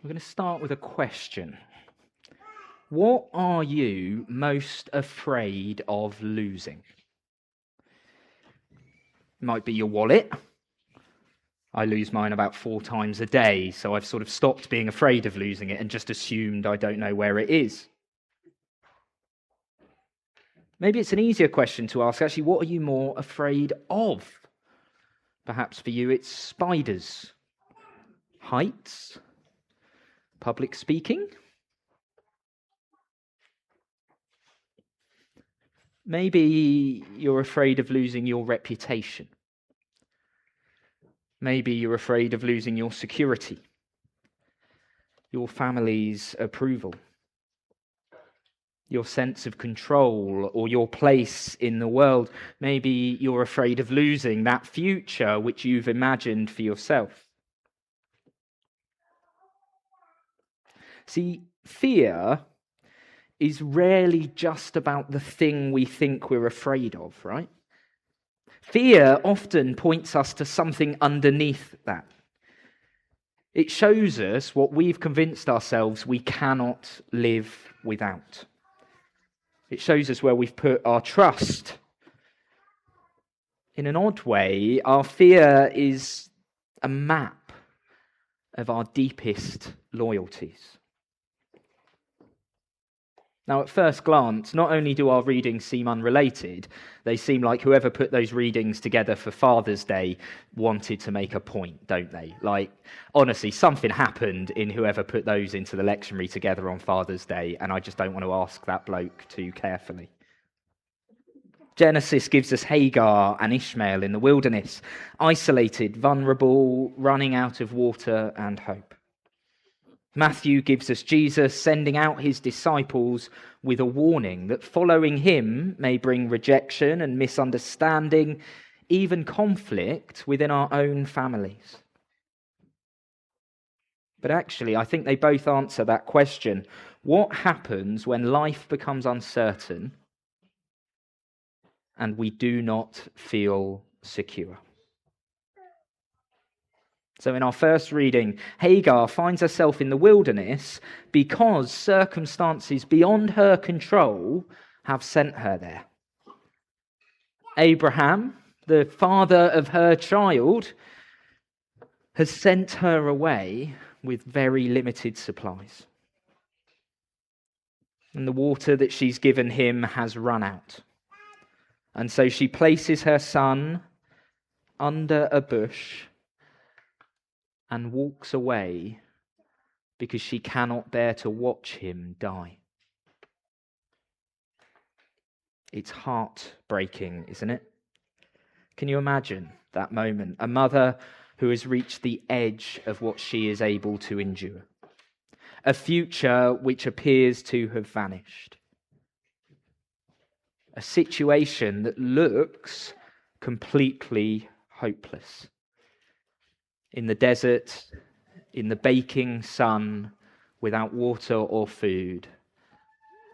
We're going to start with a question. What are you most afraid of losing? It might be your wallet. I lose mine about 4 times a day, so I've sort of stopped being afraid of losing it and just assumed I don't know where it is. Maybe it's an easier question to ask, actually, what are you more afraid of? Perhaps for you it's spiders, heights, public speaking. Maybe you're afraid of losing your reputation. Maybe you're afraid of losing your security, your family's approval, your sense of control, or your place in the world. Maybe you're afraid of losing that future which you've imagined for yourself. See, fear is rarely just about the thing we think we're afraid of, right? Fear often points us to something underneath that. It shows us what we've convinced ourselves we cannot live without. It shows us where we've put our trust. In an odd way, our fear is a map of our deepest loyalties. Now, at first glance, not only do our readings seem unrelated, they seem like whoever put those readings together for Father's Day wanted to make a point, don't they? Like, honestly, something happened in whoever put those into the lectionary together on Father's Day, and I just don't want to ask that bloke too carefully. Genesis gives us Hagar and Ishmael in the wilderness, isolated, vulnerable, running out of water and hope. Matthew gives us Jesus sending out his disciples with a warning that following him may bring rejection and misunderstanding, even conflict within our own families. But actually, I think they both answer that question. What happens when life becomes uncertain and we do not feel secure? So in our first reading, Hagar finds herself in the wilderness because circumstances beyond her control have sent her there. Abraham, the father of her child, has sent her away with very limited supplies. And the water that she's given him has run out. And so she places her son under a bush and walks away because she cannot bear to watch him die. It's heartbreaking, isn't it? Can you imagine that moment? A mother who has reached the edge of what she is able to endure. A future which appears to have vanished. A situation that looks completely hopeless. In the desert, in the baking sun, without water or food,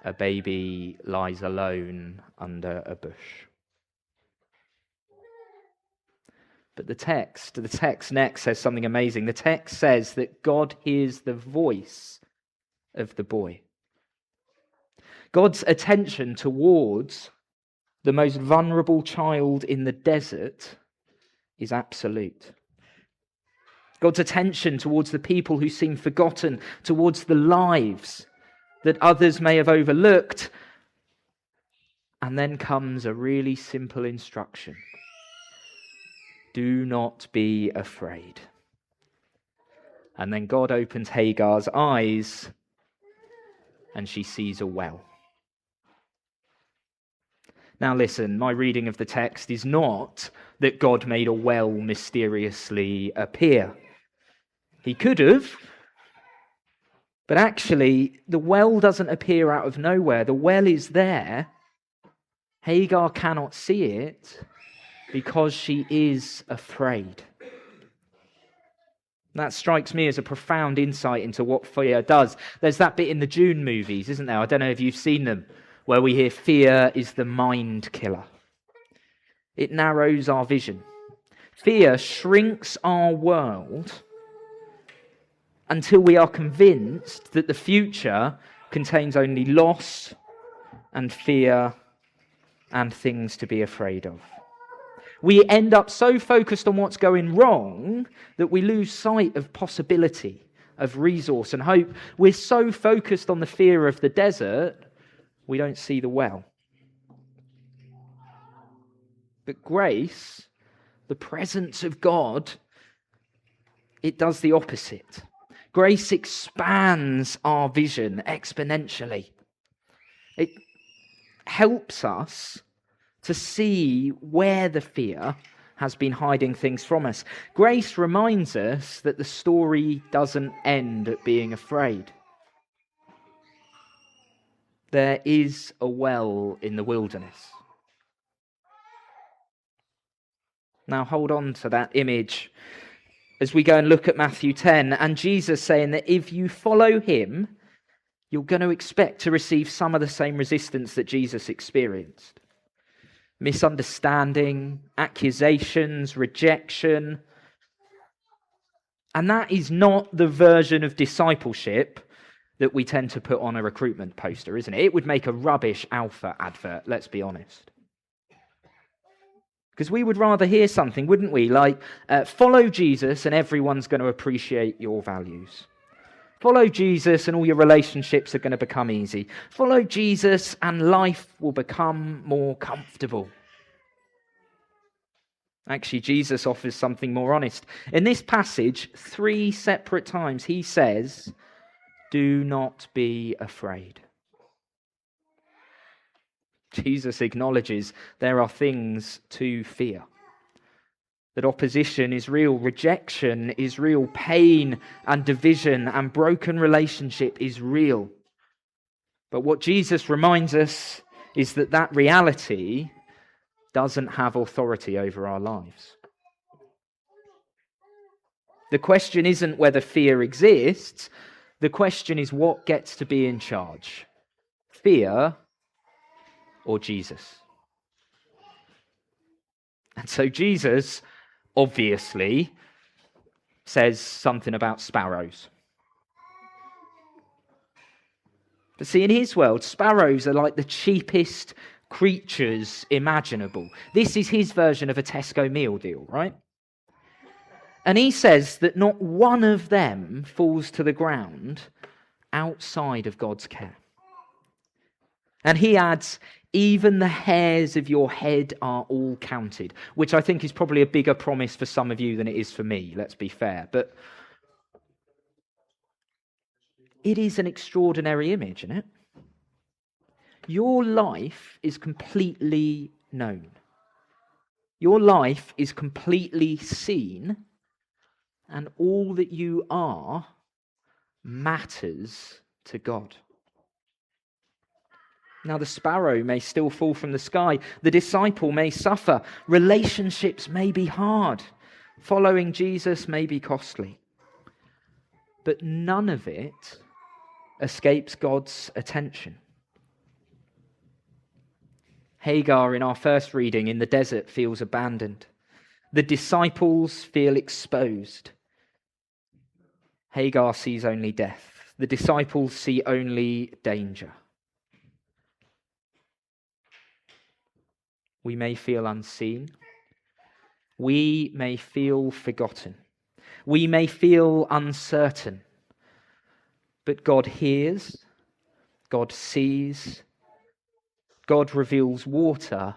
a baby lies alone under a bush. But the text next says something amazing. The text says that God hears the voice of the boy. God's attention towards the most vulnerable child in the desert is absolute. God's attention towards the people who seem forgotten, towards the lives that others may have overlooked. And then comes a really simple instruction. Do not be afraid. And then God opens Hagar's eyes and she sees a well. Now listen, my reading of the text is not that God made a well mysteriously appear. He could have, but actually the well doesn't appear out of nowhere. The well is there. Hagar cannot see it because she is afraid. That strikes me as a profound insight into what fear does. There's that bit in the Dune movies, isn't there? I don't know if you've seen them, where we hear fear is the mind killer. It narrows our vision. Fear shrinks our world until we are convinced that the future contains only loss and fear and things to be afraid of. We end up so focused on what's going wrong that we lose sight of possibility, of resource and hope. We're so focused on the fear of the desert, we don't see the well. But grace, the presence of God, it does the opposite. Grace expands our vision exponentially. It helps us to see where the fear has been hiding things from us. Grace reminds us that the story doesn't end at being afraid. There is a well in the wilderness. Now hold on to that image as we go and look at Matthew 10, and Jesus saying that if you follow him, you're going to expect to receive some of the same resistance that Jesus experienced. Misunderstanding, accusations, rejection. And that is not the version of discipleship that we tend to put on a recruitment poster, isn't it? It would make a rubbish Alpha advert, let's be honest. Because we would rather hear something, wouldn't we? Like, follow Jesus and everyone's going to appreciate your values. Follow Jesus and all your relationships are going to become easy. Follow Jesus and life will become more comfortable. Actually, Jesus offers something more honest. In this passage, 3 separate times, he says, do not be afraid. Jesus acknowledges there are things to fear. That opposition is real, rejection is real, pain and division and broken relationship is real. But what Jesus reminds us is that that reality doesn't have authority over our lives. The question isn't whether fear exists. The question is what gets to be in charge, fear or Jesus? And so Jesus obviously says something about sparrows. But see, in his world, sparrows are like the cheapest creatures imaginable. This is his version of a Tesco meal deal, right? And he says that not one of them falls to the ground outside of God's care. And he adds, even the hairs of your head are all counted, which I think is probably a bigger promise for some of you than it is for me, let's be fair. But it is an extraordinary image, isn't it? Your life is completely known. Your life is completely seen, and all that you are matters to God. Now, the sparrow may still fall from the sky. The disciple may suffer. Relationships may be hard. Following Jesus may be costly. But none of it escapes God's attention. Hagar, in our first reading, in the desert feels abandoned. The disciples feel exposed. Hagar sees only death. The disciples see only danger. We may feel unseen. We may feel forgotten. We may feel uncertain. But God hears, God sees, God reveals water,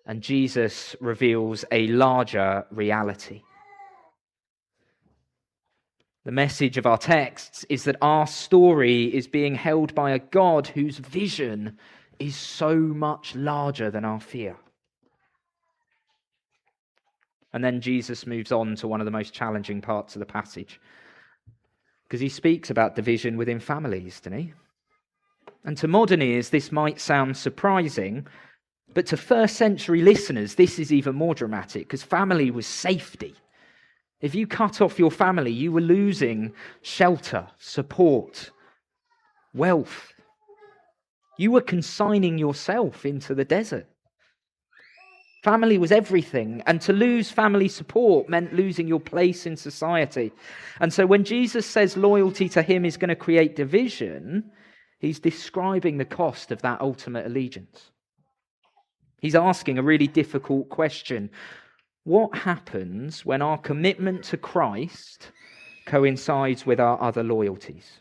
and Jesus reveals a larger reality. The message of our texts is that our story is being held by a God whose vision is so much larger than our fear. And then Jesus moves on to one of the most challenging parts of the passage, because he speaks about division within families, doesn't he? And to modern ears, this might sound surprising, but to first century listeners, this is even more dramatic, because family was safety. If you cut off your family, you were losing shelter, support, wealth. You were consigning yourself into the desert. Family was everything, and to lose family support meant losing your place in society. And so when Jesus says loyalty to him is going to create division, he's describing the cost of that ultimate allegiance. He's asking a really difficult question. What happens when our commitment to Christ coincides with our other loyalties?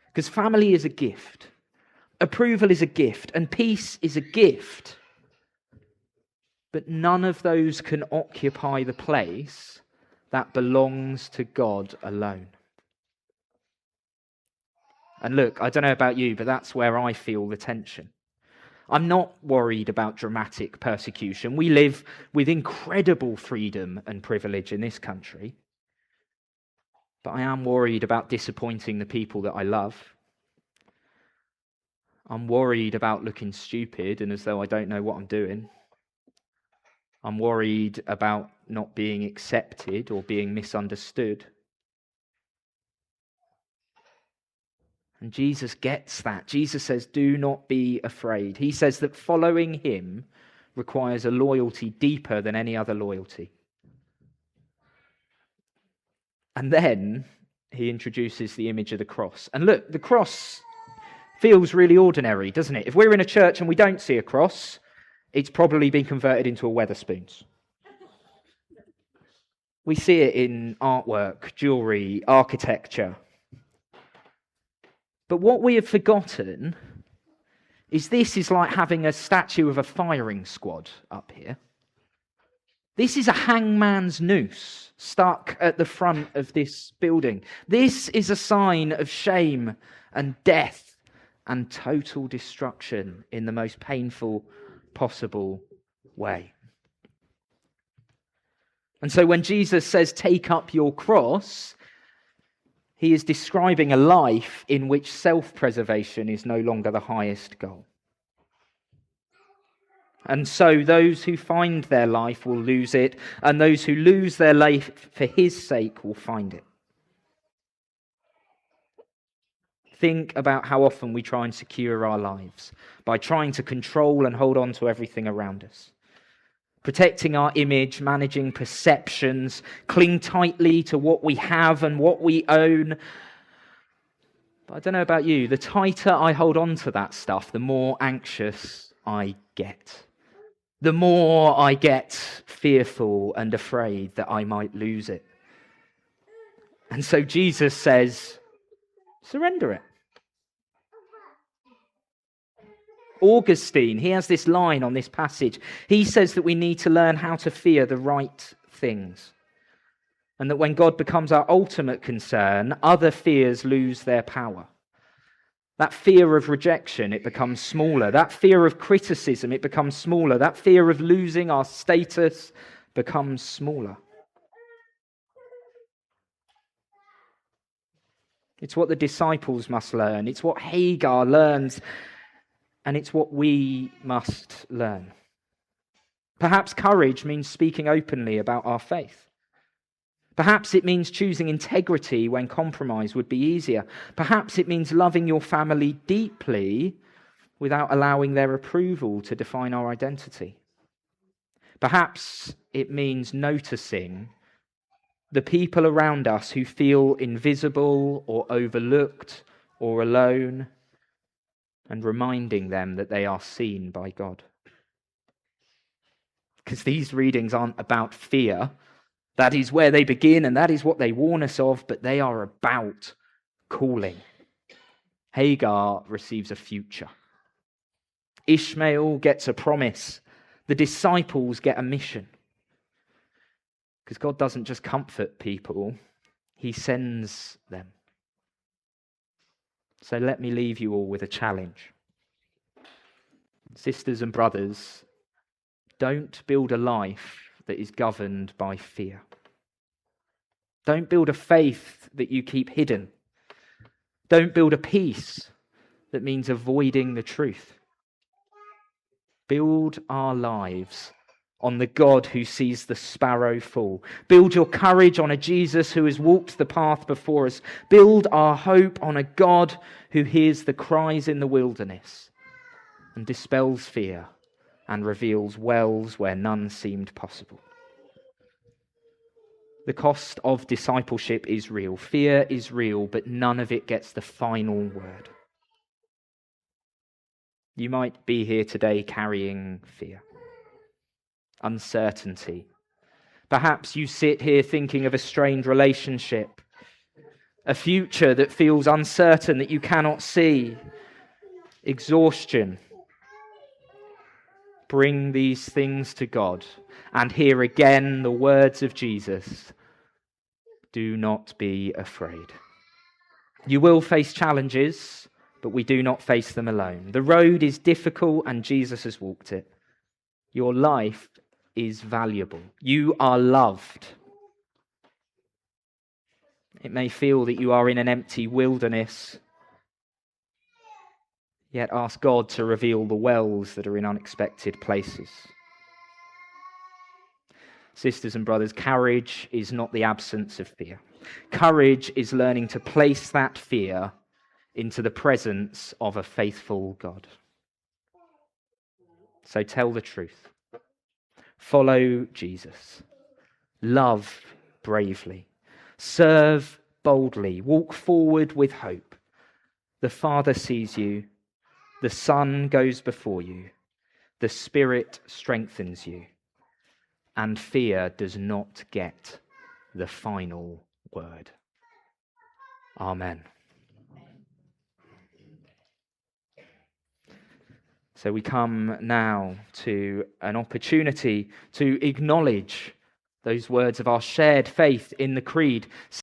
Because family is a gift, approval is a gift, and peace is a gift. But none of those can occupy the place that belongs to God alone. And look, I don't know about you, but that's where I feel the tension. I'm not worried about dramatic persecution. We live with incredible freedom and privilege in this country. But I am worried about disappointing the people that I love. I'm worried about looking stupid and as though I don't know what I'm doing. I'm worried about not being accepted or being misunderstood. And Jesus gets that. Jesus says, do not be afraid. He says that following him requires a loyalty deeper than any other loyalty. And then he introduces the image of the cross. And look, the cross feels really ordinary, doesn't it? If we're in a church and we don't see a cross, it's probably been converted into a Wetherspoons. We see it in artwork, jewellery, architecture. But what we have forgotten is this is like having a statue of a firing squad up here. This is a hangman's noose stuck at the front of this building. This is a sign of shame and death and total destruction in the most painful possible way. And so when Jesus says, take up your cross, he is describing a life in which self-preservation is no longer the highest goal. And so those who find their life will lose it, and those who lose their life for his sake will find it. Think about how often we try and secure our lives by trying to control and hold on to everything around us. Protecting our image, managing perceptions, cling tightly to what we have and what we own. But I don't know about you, the tighter I hold on to that stuff, the more anxious I get. The more I get fearful and afraid that I might lose it. And so Jesus says, surrender it. Augustine, he has this line on this passage. He says that we need to learn how to fear the right things. And that when God becomes our ultimate concern, other fears lose their power. That fear of rejection, it becomes smaller. That fear of criticism, it becomes smaller. That fear of losing our status becomes smaller. It's what the disciples must learn. It's what Hagar learns. And it's what we must learn. Perhaps courage means speaking openly about our faith. Perhaps it means choosing integrity when compromise would be easier. Perhaps it means loving your family deeply without allowing their approval to define our identity. Perhaps it means noticing the people around us who feel invisible or overlooked or alone, and reminding them that they are seen by God. Because these readings aren't about fear. That is where they begin, and that is what they warn us of, but they are about calling. Hagar receives a future. Ishmael gets a promise. The disciples get a mission. Because God doesn't just comfort people, he sends them. So let me leave you all with a challenge. Sisters and brothers, don't build a life that is governed by fear. Don't build a faith that you keep hidden. Don't build a peace that means avoiding the truth. Build our lives on the God who sees the sparrow fall. Build your courage on a Jesus who has walked the path before us. Build our hope on a God who hears the cries in the wilderness and dispels fear and reveals wells where none seemed possible. The cost of discipleship is real. Fear is real, but none of it gets the final word. You might be here today carrying fear, uncertainty. Perhaps you sit here thinking of a strained relationship, a future that feels uncertain, that you cannot see, exhaustion. Bring these things to God and hear again the words of Jesus. Do not be afraid. You will face challenges, but we do not face them alone. The road is difficult and Jesus has walked it. Your life is valuable. You are loved. It may feel that you are in an empty wilderness, yet ask God to reveal the wells that are in unexpected places. Sisters and brothers, courage is not the absence of fear. Courage is learning to place that fear into the presence of a faithful God. So tell the truth. Follow Jesus. Love bravely. Serve boldly. Walk forward with hope. The Father sees you. The Son goes before you. The Spirit strengthens you. And fear does not get the final word. Amen. So we come now to an opportunity to acknowledge those words of our shared faith in the Creed.